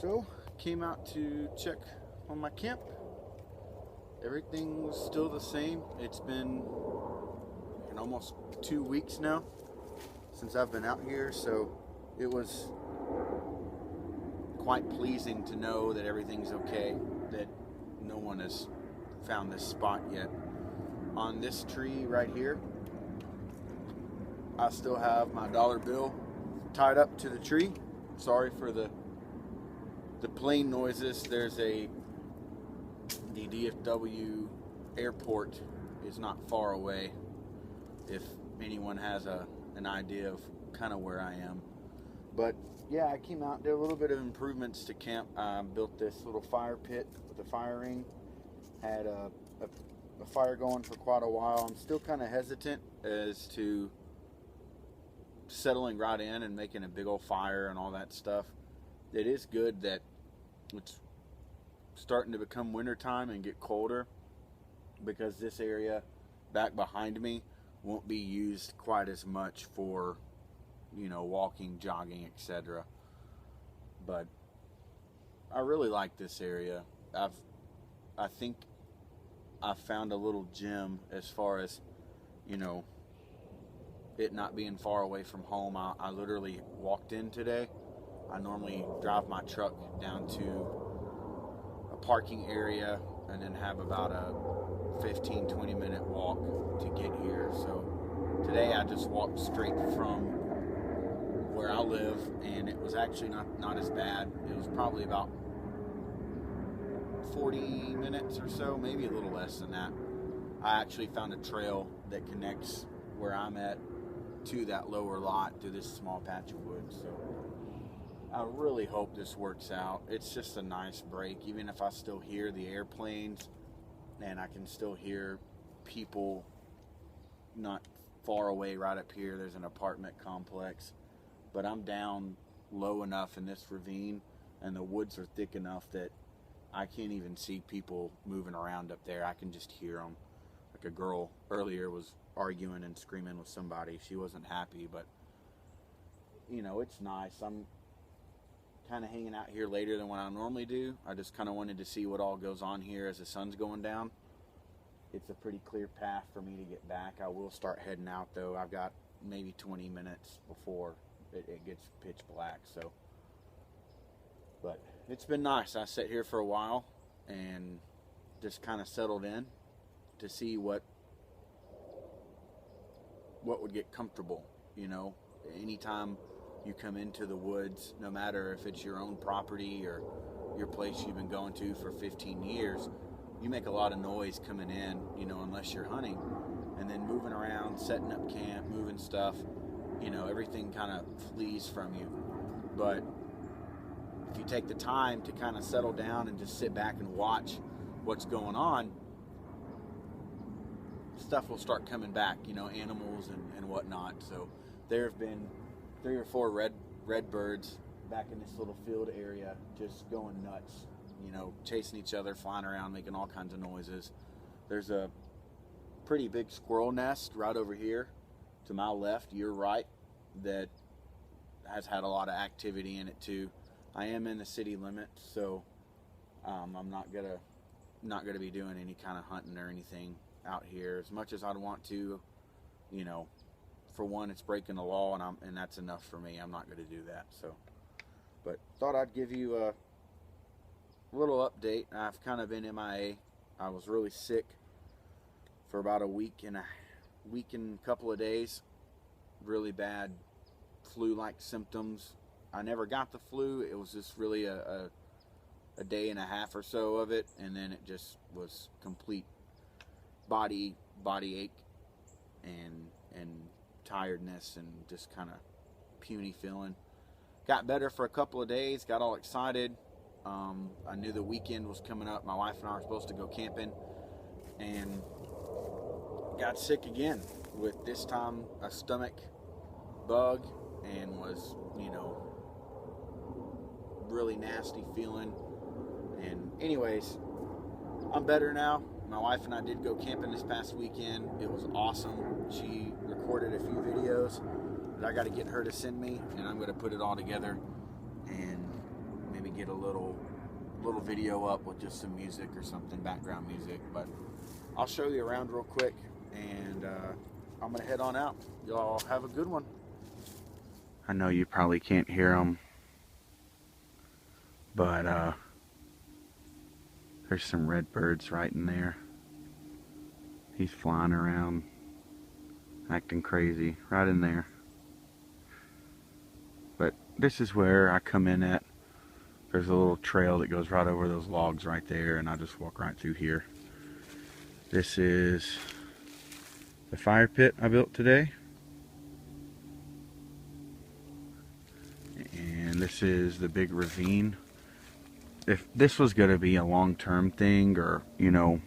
So, came out to check on my camp. Everything was still the same. It's been almost 2 weeks now since I've been out here, so it was quite pleasing to know that everything's okay, that no one has found this spot yet. On this tree right here, I still have my dollar bill tied up to the tree. Sorry for the plane noises. There's the DFW airport is not far away, if anyone has an idea of kind of where I am. But yeah, I came out, did a little bit of improvements to camp. Built this little fire pit with a fire ring. Had a fire going for quite a while. I'm still kind of hesitant as to settling right in and making a big old fire and all that stuff. It is good that it's starting to become wintertime and get colder, because this area back behind me won't be used quite as much for, walking, jogging, etc. But I really like this area. I think I found a little gem as far as, it not being far away from home. I literally walked in today. I normally drive my truck down to a parking area and then have about a 15-20 minute walk to get here. So today I just walked straight from where I live, and it was actually not as bad. It was probably about 40 minutes or so, maybe a little less than that. I actually found a trail that connects where I'm at to that lower lot through this small patch of woods. So I really hope this works out. It's just a nice break, even if I still hear the airplanes and I can still hear people not far away. Right up here there's an apartment complex, but I'm down low enough in this ravine and the woods are thick enough that I can't even see people moving around up there. I can just hear them. Like a girl earlier was arguing and screaming with somebody. She wasn't happy, but it's nice. I'm kind of hanging out here later than what I normally do. I just kind of wanted to see what all goes on here as the sun's going down. It's a pretty clear path for me to get back. I will start heading out though. I've got maybe 20 minutes before it gets pitch black. So, but it's been nice. I sat here for a while and just kind of settled in to see what would get comfortable. Anytime you come into the woods, no matter if it's your own property or your place you've been going to for 15 years, you make a lot of noise coming in, unless you're hunting. And then moving around, setting up camp, moving stuff, everything kind of flees from you. But if you take the time to kind of settle down and just sit back and watch what's going on, stuff will start coming back, animals and whatnot. So there have been 3 or 4 red birds back in this little field area just going nuts, chasing each other, flying around, making all kinds of noises. There's a pretty big squirrel nest right over here to my left, your right, that has had a lot of activity in it too. I am in the city limits, so I'm not gonna be doing any kind of hunting or anything out here as much as I'd want to. For one, it's breaking the law, and that's enough for me. I'm not going to do that. So, but thought I'd give you a little update. I've kind of been MIA. I was really sick for about a week and a couple of days. Really bad flu-like symptoms. I never got the flu. It was just really a day and a half or so of it, and then it just was complete body ache and tiredness and just kind of puny feeling. Got better for a couple of days, got all excited. I knew the weekend was coming up. My wife and I were supposed to go camping, and got sick again with, this time, a stomach bug, and was really nasty feeling. And anyways, I'm better now. My wife and I did go camping this past weekend. It was awesome. She recorded a few videos that I got to get her to send me, and I'm going to put it all together and maybe get a little video up with just some music or something, background music. But I'll show you around real quick, and I'm gonna head on out. Y'all have a good one. I know you probably can't hear them, but there's some red birds right in there. He's flying around, acting crazy right in there. But this is where I come in at. There's a little trail that goes right over those logs right there, and I just walk right through here. This is the fire pit I built today. And this is the big ravine. If this was going to be a long-term thing, or, you know,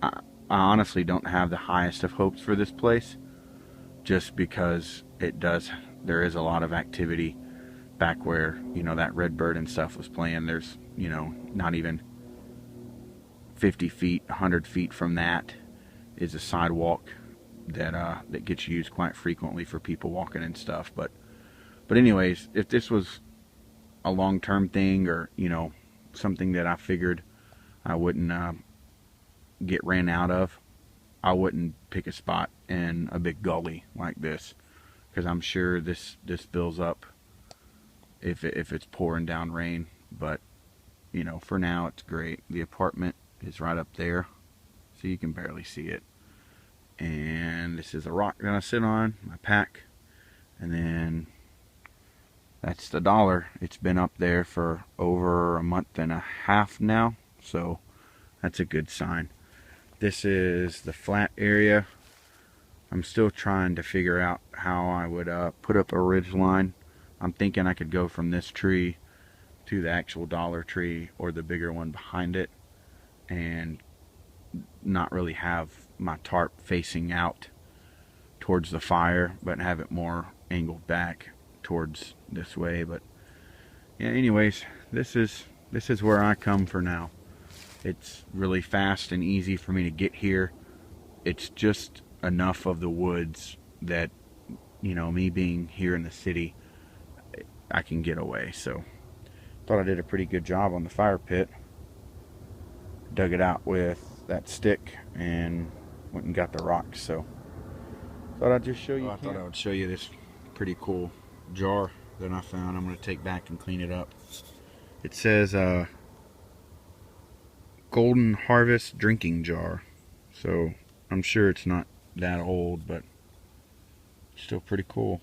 I honestly don't have the highest of hopes for this place, just because there is a lot of activity back where, you know, that redbird and stuff was playing. There's, you know, not even 50 feet, 100 feet from that is a sidewalk that gets used quite frequently for people walking and stuff. But anyways, if this was a long-term thing, or, you know, something that I figured I wouldn't get ran out of, I wouldn't pick a spot in a big gully like this, because I'm sure this builds up if it's pouring down rain. But, you know, for now it's great. The apartment is right up there, so you can barely see it. And this is a rock that I sit on, my pack, and then that's the dollar. It's been up there for over a month and a half now, so that's a good sign. This is the flat area. I'm still trying to figure out how I would put up a ridge line. I'm thinking I could go from this tree to the actual dollar tree, or the bigger one behind it, and not really have my tarp facing out towards the fire, but have it more angled back towards this way. But yeah, anyways, this is where I come for now. It's really fast and easy for me to get here. It's just enough of the woods that, you know, me being here in the city, I can get away. So thought I did a pretty good job on the fire pit. Dug it out with that stick and went and got the rocks. So thought I'd just show you. I thought I would show you this pretty cool jar that I found. I'm going to take back and clean it up. It says Golden Harvest drinking jar. So I'm sure it's not that old, but still pretty cool.